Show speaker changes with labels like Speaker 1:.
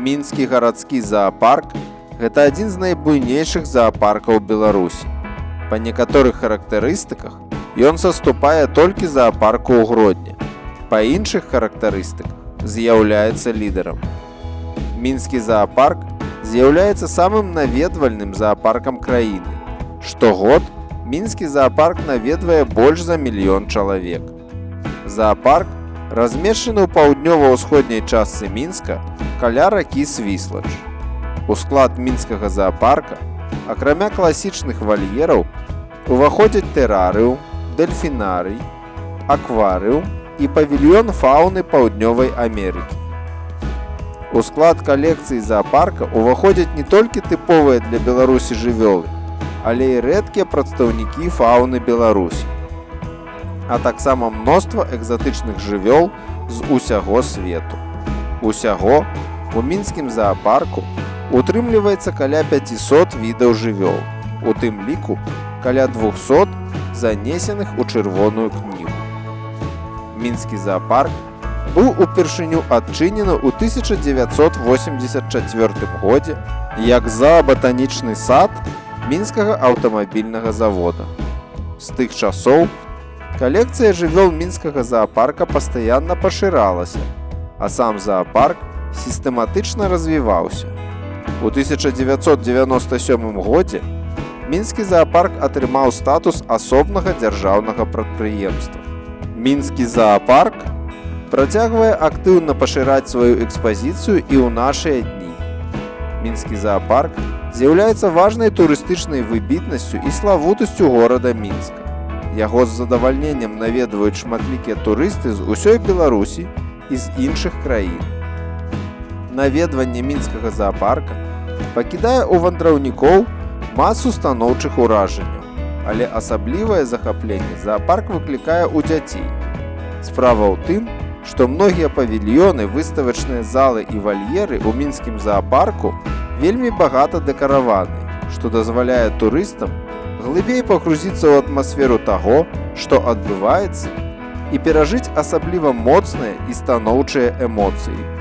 Speaker 1: Мінскі гарадскі заапарк гэта адзін з найбуйнейшых заапаркаў Беларусі. Па некаторых характарыстыках ён саступае толькі заапарку ў Гродні. Па іншых характарыстыках з'яўляецца лідарам. Мінскі заапарк з'яўляецца самым наведвальным заапаркам краіны. Штогод мінскі заапарк наведвае больш за 1 мільён чалавек. Заапарк размешчаны ў паўднёва-ўсходняй частцы Мінска каля ракі Свіслач. У склад мінскага заапарка, акрамя класічных вальераў, уваходзяць тэрарыум, дэльфінарый, акварыум і павільён фауны Паўднёвай Амерыкі. У склад калекцыі заапарка уваходзяць не толькі тыповыя для Беларусі жывёлы, але і рэдкія прадстаўнікі фауны Беларусі, а таксама мноства экзатычных жывёл з усяго свету. Усяго у мінскім заапарку утрымліваецца каля 500 відаў жывёл, у тым ліку каля 200 занесеных у чырвоную кнігу. Мінскі заапарк быў упершыню адчынены ў 1984 годзе як зааботанічны сад мінскага аўтамабільнага завода. З тых часоў калекцыя жывёл мінскага заапарка пастаянна пашыралася, а сам заапарк сістэматычна развіваўся. У 1997 годзе мінскі заапарк атрымаў статус асобнага дзяржаўнага прадпрыемства. Мінскі заапарк працягвае актыўна пашыраць сваю экспазіцыю і ў нашыя дні. Мінскі заапарк з'яўляецца важнай турыстычнай выбітнасцю і славутасцю горада Мінска. Яго з задавальненнем наведваюць шматлікія турысты з усёй Беларусі і з іншых краін. Наведванне мінскага заапарка пакідае ў вандраўнікоў масу станоўчых уражанняў, але асаблівае захапленне заапарк выклікае ў дзяцей. Справа ў тым, што многія павільёны, выставачныя залы і вальеры ў мінскім заапарку вельмі багата дэкараваны, што дазваляе турыстам глыбей пагрузіцца ў атмасферу таго, што адбываецца, і перажыць асабліва моцныя і станоўчыя эмоцыі.